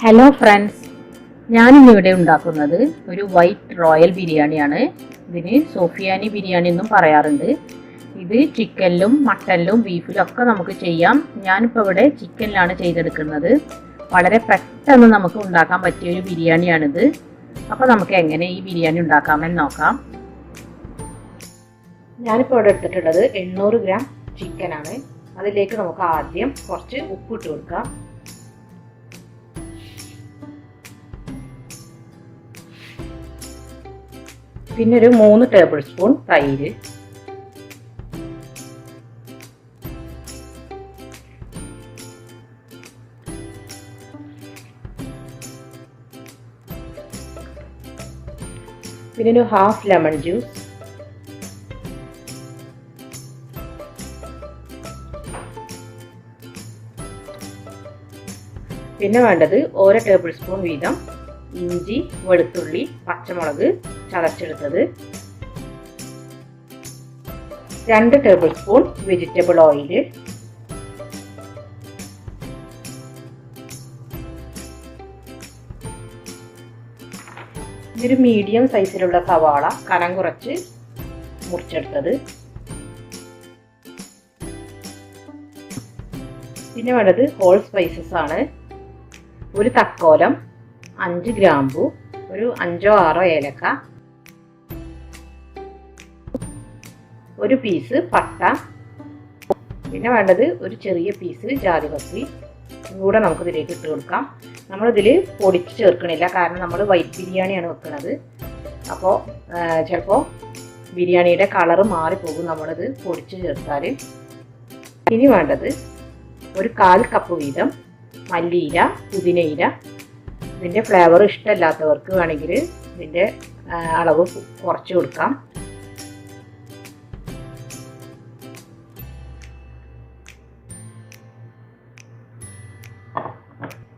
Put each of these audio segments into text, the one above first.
Hello friends, ഞാനിന്നിവിടെ ഉണ്ടാക്കുന്നത് ഒരു വൈറ്റ് റോയൽ ബിരിയാണിയാണ്. ഇതിന് സോഫിയാനി ബിരിയാണി എന്നും പറയാറുണ്ട്. ഇത് ചിക്കനിലും മട്ടനിലും ബീഫിലും ഒക്കെ നമുക്ക് ചെയ്യാം. ഞാനിപ്പോൾ ഇവിടെ ചിക്കനിലാണ് ചെയ്തെടുക്കുന്നത്. വളരെ പെട്ടെന്ന് നമുക്ക് ഉണ്ടാക്കാൻ പറ്റിയ ഒരു ബിരിയാണിയാണിത്. അപ്പോൾ നമുക്ക് എങ്ങനെ ഈ ബിരിയാണി ഉണ്ടാക്കാമെന്ന് നോക്കാം. ഞാനിപ്പോൾ ഇവിടെ എടുത്തിട്ടുള്ളത് 800 ഗ്രാം ചിക്കനാണ്. അതിലേക്ക് നമുക്ക് ആദ്യം കുറച്ച് ഉപ്പിട്ട് കൊടുക്കാം. പിന്നെ ഒരു 3 ടേബിൾ സ്പൂൺ തൈര്, പിന്നെ ഒരു ഹാഫ് ലെമൺ ജ്യൂസ്, പിന്നെ വേണ്ടത് 1 ടേബിൾ സ്പൂൺ വീതം ഇഞ്ചി, വെളുത്തുള്ളി, പച്ചമുളക് ചതച്ചെടുത്തത്, 2 ടേബിൾ സ്പൂൺ വെജിറ്റബിൾ ഓയിൽ, ഇതൊരു മീഡിയം സൈസിലുള്ള സവാള കനം കുറച്ച് മുറിച്ചെടുത്തത്, പിന്നെ വേണ്ടത് ഹോൾ സ്പൈസസ് ആണ്. ഒരു തക്കോലം, 5 ഗ്രാമ്പു, ഒരു 5-6 ഏലക്ക, ഒരു പീസ് പട്ട, പിന്നെ വേണ്ടത് ഒരു ചെറിയ പീസ് ജാതിപത്രി കൂടെ നമുക്ക് ഇതിലേക്ക് ഇട്ട് കൊടുക്കാം. നമ്മളിതിൽ പൊടിച്ച് ചേർക്കണില്ല, കാരണം നമ്മൾ വൈറ്റ് ബിരിയാണിയാണ് വെക്കുന്നത്. അപ്പോൾ ചിലപ്പോൾ ബിരിയാണിയുടെ കളറ് മാറിപ്പോകും നമ്മളിത് പൊടിച്ച് ചേർത്താൽ. ഇനി വേണ്ടത് ഒരു 1/4 കപ്പ് വീതം മല്ലിയില, പുതിനയില. ഇതിൻ്റെ ഫ്ലേവർ ഇഷ്ടമില്ലാത്തവർക്ക് വേണമെങ്കിൽ ഇതിൻ്റെ അളവ് കുറച്ച് കൊടുക്കാം.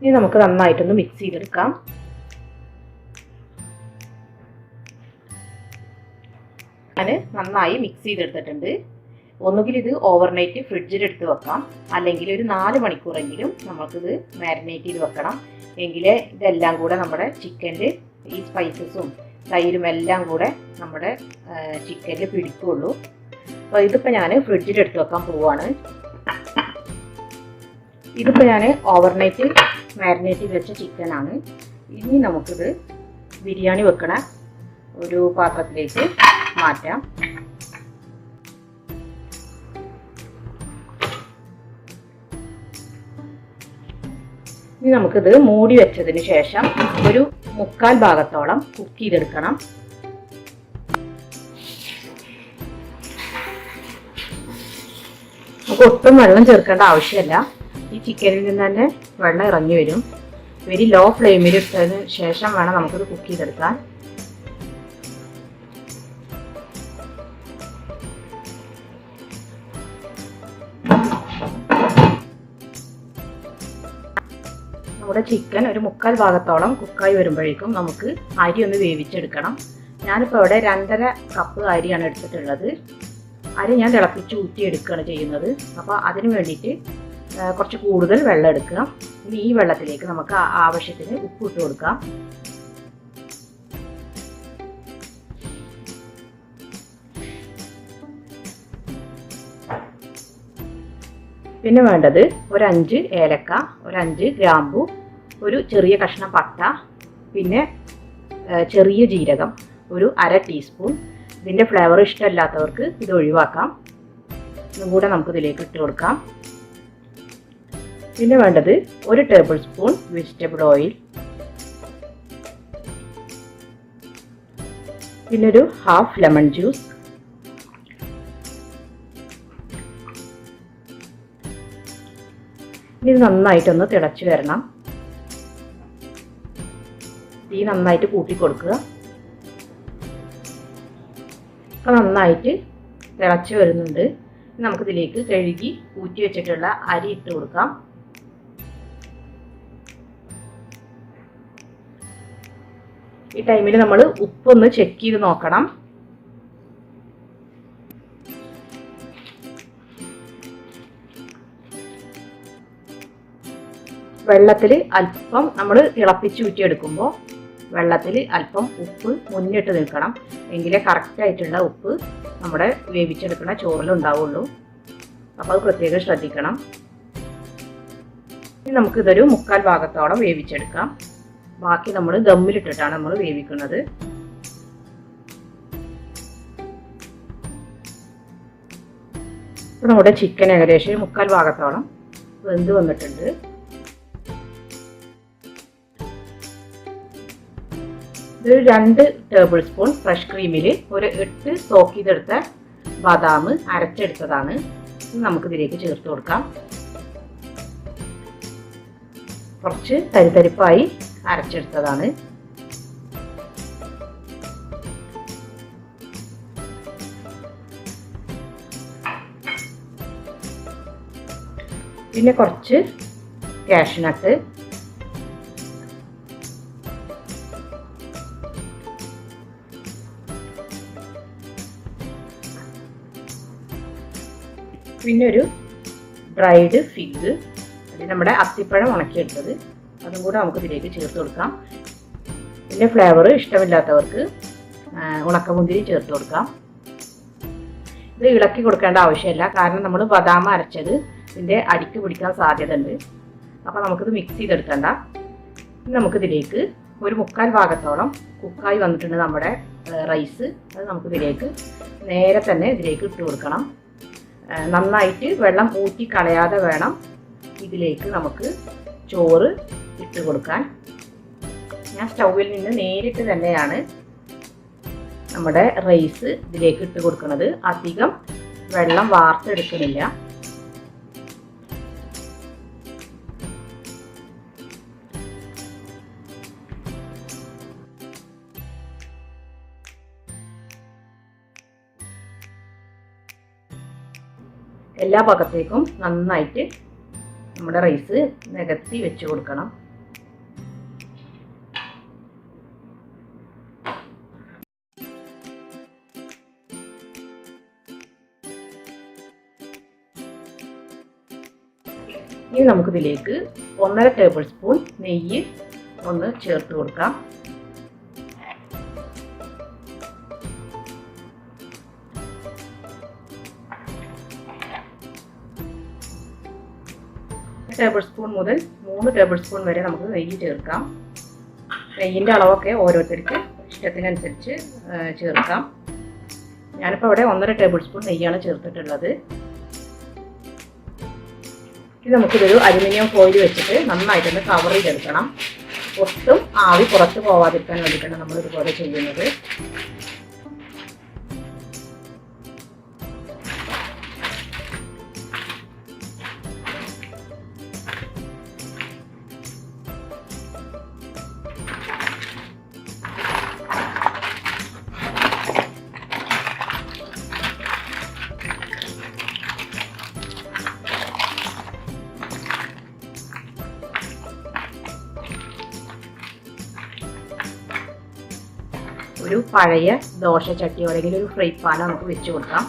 ഇനി നമുക്ക് നന്നായിട്ടൊന്ന് മിക്സ് ചെയ്തെടുക്കാം. ഞാൻ നന്നായി മിക്സ് ചെയ്തെടുത്തിട്ടുണ്ട്. ഒന്നുകിൽ ഇത് ഓവർനൈറ്റ് ഫ്രിഡ്ജിൽ എടുത്ത് വെക്കാം, അല്ലെങ്കിൽ ഒരു 4 മണിക്കൂറെങ്കിലും നമുക്കിത് മാരിനേറ്റ് ചെയ്ത് വെക്കണം. എങ്കിലേ ഇതെല്ലാം കൂടെ നമ്മുടെ ചിക്കനിൽ ഈ സ്പൈസസും തൈരും എല്ലാം കൂടെ നമ്മുടെ ചിക്കനിൽ പിടിക്കുള്ളൂ. അപ്പോൾ ഇതിപ്പോൾ ഞാൻ ഫ്രിഡ്ജിൽ എടുത്ത് വെക്കാൻ പോവുകയാണ്. ഇതിപ്പോൾ ഞാൻ ഓവർനൈറ്റ് മാരിനേറ്റ് ചെയ്ത് വെച്ച ചിക്കനാണ്. ഇനി നമുക്കിത് ബിരിയാണി വെക്കണ ഒരു പാത്രത്തിലേക്ക് മാറ്റാം. ഇനി നമുക്കിത് മൂടി വെച്ചതിന് ശേഷം ഒരു 3/4 ഭാഗത്തോളം കുക്ക് ചെയ്തെടുക്കണം. നമുക്ക് ഒട്ടും വെള്ളം ചേർക്കേണ്ട ആവശ്യമില്ല. ഈ ചിക്കനിൽ നിന്ന് തന്നെ വെള്ളം ഇറങ്ങി വരും. വെരി ലോ ഫ്ലെയിമിൽ ഇട്ടതിന് ശേഷം വേണം നമുക്കിത് കുക്ക് ചെയ്തെടുക്കാൻ. നമ്മുടെ ചിക്കൻ ഒരു 3/4 ഭാഗത്തോളം കുക്കായി വരുമ്പോഴേക്കും നമുക്ക് അരി ഒന്ന് വേവിച്ചെടുക്കണം. ഞാനിപ്പോൾ ഇവിടെ 2.5 കപ്പ് അരിയാണ് എടുത്തിട്ടുള്ളത്. അരി ഞാൻ തിളപ്പിച്ച് ഊറ്റിയെടുക്കുകയാണ് ചെയ്യുന്നത്. അപ്പോൾ അതിന് വേണ്ടിയിട്ട് കുറച്ച് കൂടുതൽ വെള്ളം എടുക്കുക. ഇനി ഈ വെള്ളത്തിലേക്ക് നമുക്ക് ആവശ്യത്തിന് ഉപ്പ് ഇട്ട് കൊടുക്കാം. പിന്നെ വേണ്ടത് ഒരു 5 ഏലക്ക, ഒരു 5 ഗ്രാമ്പു, ഒരു ചെറിയ കഷ്ണം പട്ട, പിന്നെ ചെറിയ ജീരകം ഒരു 1/2 ടീസ്പൂൺ. ഇതിൻ്റെ ഫ്ലേവർ ഇഷ്ടമില്ലാത്തവർക്ക് ഇത് ഒഴിവാക്കാം. ഇതും കൂടെ നമുക്കിതിലേക്ക് ഇട്ട് കൊടുക്കാം. പിന്നെ വേണ്ടത് 1 ടേബിൾ സ്പൂൺ വെജിറ്റബിൾ ഓയിൽ, പിന്നെ ഒരു ഹാഫ് ലെമൺ ജ്യൂസ്, ഇത് നന്നായിട്ടൊന്ന് തിളച്ച് വരണം. തീ നന്നായിട്ട് കൂട്ടി കൊടുക്കുക. അപ്പോൾ നന്നായിട്ട് തിളച്ച് വരുന്നുണ്ട്. നമുക്കിതിലേക്ക് കഴുകി ഊറ്റി വെച്ചിട്ടുള്ള അരി ഇട്ട് കൊടുക്കാം. ഈ ടൈമിൽ നമ്മൾ ഉപ്പൊന്ന് ചെക്ക് ചെയ്ത് നോക്കണം. വെള്ളത്തിൽ അല്പം നമ്മൾ തിളപ്പിച്ച് ഊറ്റിയെടുക്കുമ്പോൾ വെള്ളത്തിൽ അല്പം ഉപ്പ് മുന്നിട്ട് നിൽക്കണം. എങ്കിലേ കറക്റ്റായിട്ടുള്ള ഉപ്പ് നമ്മുടെ വേവിച്ചെടുക്കുന്ന ചോറിലുണ്ടാവുള്ളൂ. അപ്പോൾ അത് പ്രത്യേകം ശ്രദ്ധിക്കണം. ഇനി നമുക്കിതൊരു 3/4 ഭാഗത്തോളം വേവിച്ചെടുക്കാം. ബാക്കി നമ്മൾ ദമ്മിലിട്ടിട്ടാണ് നമ്മൾ വേവിക്കുന്നത്. ഇപ്പോൾ നമ്മുടെ ചിക്കൻ ഏകദേശം 3/4 ഭാഗത്തോളം വെന്ത് വന്നിട്ടുണ്ട്. ഇതൊരു 2 ടേബിൾ സ്പൂൺ ഫ്രഷ് ക്രീമിൽ ഒരു 8 സോക്ക് ചെയ്തെടുത്ത ബദാം അരച്ചെടുത്തതാണ്. നമുക്കിതിലേക്ക് ചേർത്ത് കൊടുക്കാം. കുറച്ച് തരിതരിപ്പായി അരച്ചെടുത്തതാണ്. പിന്നെ കുറച്ച് കാഷ്യൂ നട്ട്, പിന്നെ ഒരു ഡ്രൈഡ് ഫിഗ്, അത് നമ്മുടെ അത്തിപ്പഴം ഉണക്കിയെടുത്തത്, അതും കൂടെ നമുക്ക് ഇതിലേക്ക് ചേർത്ത് കൊടുക്കാം. പിന്നെ ഫ്ലേവർ ഇഷ്ടമില്ലാത്തവർക്ക് ഉണക്കമുന്തിരി ചേർത്ത് കൊടുക്കാം. ഇത് ഇളക്കി കൊടുക്കേണ്ട ആവശ്യമില്ല, കാരണം നമ്മൾ ബദാം അരച്ചത് ഇതിൻ്റെ അടിക്ക് പിടിക്കാൻ സാധ്യത ഉണ്ട്. അപ്പോൾ നമുക്കിത് മിക്സ് ചെയ്തെടുക്കണ്ട. നമുക്കിതിലേക്ക് ഒരു 3/4 ഭാഗത്തോളം കുക്കായി വന്നിട്ടുണ്ട് നമ്മുടെ റൈസ്. അത് നമുക്കിതിലേക്ക് നേരെ തന്നെ ഇതിലേക്ക് ഇട്ട് കൊടുക്കണം. നന്നായിട്ട് വെള്ളം ഊറ്റി കളയാതെ വേണം ഇതിലേക്ക് നമുക്ക് ചോറ് ഇട്ട് കൊടുക്കാൻ. ഞാൻ സ്റ്റൗവിൽ നിന്ന് നേരിട്ട് തന്നെയാണ് നമ്മുടെ റൈസ് ഇതിലേക്ക് ഇട്ട് കൊടുക്കുന്നത്. അധികം വെള്ളം വാർത്തെടുക്കുന്നില്ല. എല്ലാ ഭാഗത്തേക്കും നന്നായിട്ട് നമ്മുടെ റൈസ് നികത്തി വെച്ച് കൊടുക്കണം. ഇനി നമുക്കിതിലേക്ക് 1.5 ടേബിൾ സ്പൂൺ നെയ്യ് ഒന്ന് ചേർത്ത് കൊടുക്കാം. ടേബിൾ സ്പൂൺ മുതൽ 3 ടേബിൾ സ്പൂൺ വരെ നമുക്ക് നെയ്യ് ചേർക്കാം. നെയ്യിൻ്റെ അളവൊക്കെ ഓരോരുത്തർക്ക് ഇഷ്ടത്തിനനുസരിച്ച് ചേർക്കാം. ഞാനിപ്പോൾ ഇവിടെ 1.5 ടേബിൾ സ്പൂൺ നെയ്യാണ് ചേർത്തിട്ടുള്ളത്. ഇത് നമുക്കിതൊരു അലുമിനിയം ഫോയിൽ വെച്ചിട്ട് നന്നായിട്ടൊന്ന് കവർ ചെയ്തെടുക്കണം. ഒട്ടും ആവി പുറത്ത് പോവാതിരിക്കാൻ വേണ്ടിയിട്ടാണ് നമ്മൾ ഇതുപോലെ ചെയ്യുന്നത്. ഒരു പഴയ ദോശച്ചട്ടിയോ അല്ലെങ്കിൽ ഒരു ഫ്രൈ പാനോ നമുക്ക് വെച്ച് കൊടുക്കാം.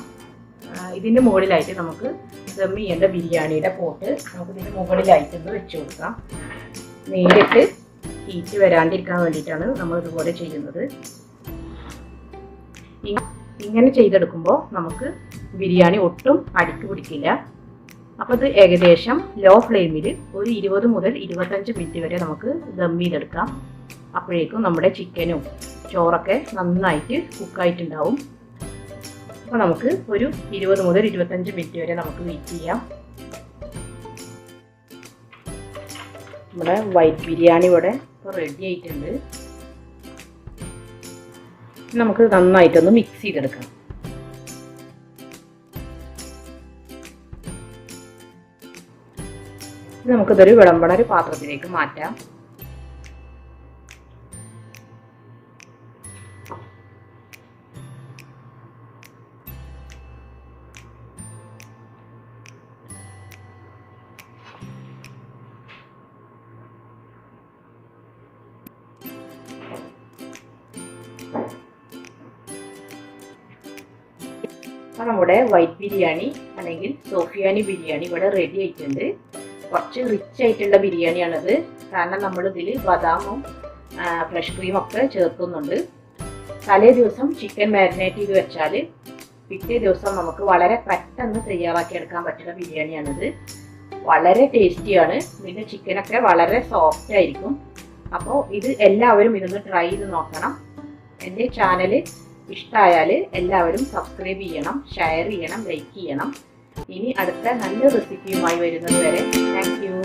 ഇതിൻ്റെ മുകളിലായിട്ട് നമുക്ക് ദം ചെയ്യേണ്ട ബിരിയാണിയുടെ പോട്ട് നമുക്ക് ഇതിൻ്റെ മുകളിലായിട്ടൊന്ന് വെച്ച് കൊടുക്കാം. നേരിട്ട് ഹീറ്റ് വരാണ്ടിരിക്കാൻ വേണ്ടിയിട്ടാണ് നമ്മൾ ഇതുപോലെ ചെയ്യുന്നത്. ഇങ്ങനെ ചെയ്തെടുക്കുമ്പോൾ നമുക്ക് ബിരിയാണി ഒട്ടും അടിക്ക് പിടിക്കില്ല. അപ്പോൾ ഇത് ഏകദേശം ലോ ഫ്ലെയിമിൽ ഒരു 20 മുതൽ 25 മിനിറ്റ് വരെ നമുക്ക് ദം ചെയ്തെടുക്കാം. അപ്പോഴേക്കും നമ്മുടെ ചിക്കനും ചോറൊക്കെ നന്നായിട്ട് കുക്കായിട്ടുണ്ടാവും. അപ്പോൾ നമുക്ക് ഒരു 20 മുതൽ 25 മിനിറ്റ് വരെ നമുക്ക് വെയിറ്റ് ചെയ്യാം. നമ്മുടെ വൈറ്റ് ബിരിയാണി ഇവിടെ ഇപ്പോൾ റെഡി ആയിട്ടുണ്ട്. നമുക്ക് നന്നായിട്ടൊന്ന് മിക്സ് ചെയ്തെടുക്കാം. നമുക്കിതൊരു വിളമ്പണ ഒരു പാത്രത്തിലേക്ക് മാറ്റാം. അപ്പോൾ നമ്മുടെ വൈറ്റ് ബിരിയാണി അല്ലെങ്കിൽ സോഫിയാനി ബിരിയാണി ഇവിടെ റെഡി ആയിട്ടുണ്ട്. കുറച്ച് റിച്ച് ആയിട്ടുള്ള ബിരിയാണിയാണിത്. കാരണം നമ്മൾ ഇതിൽ ബദാമും ഫ്രഷ് ക്രീമൊക്കെ ചേർക്കുന്നുണ്ട്. തലേ ദിവസം ചിക്കൻ മാരിനേറ്റ് ചെയ്ത് വെച്ചാൽ പിറ്റേ ദിവസം നമുക്ക് വളരെ പെട്ടെന്ന് തയ്യാറാക്കി എടുക്കാൻ പറ്റുന്ന ബിരിയാണിയാണിത്. വളരെ ടേസ്റ്റിയാണ്. ഇതിൻ്റെ ചിക്കനൊക്കെ വളരെ സോഫ്റ്റ് ആയിരിക്കും. അപ്പോൾ ഇത് എല്ലാവരും ഇതൊന്ന് ട്രൈ ചെയ്ത് നോക്കണം. എൻ്റെ ചാനൽ ഇഷ്ടമായാൽ എല്ലാവരും സബ്സ്ക്രൈബ് ചെയ്യണം, ഷെയർ ചെയ്യണം, ലൈക്ക് ചെയ്യണം. ഇനി അടുത്ത നല്ല റെസിപ്പിയുമായി വരുന്നത് വരെ താങ്ക് യു.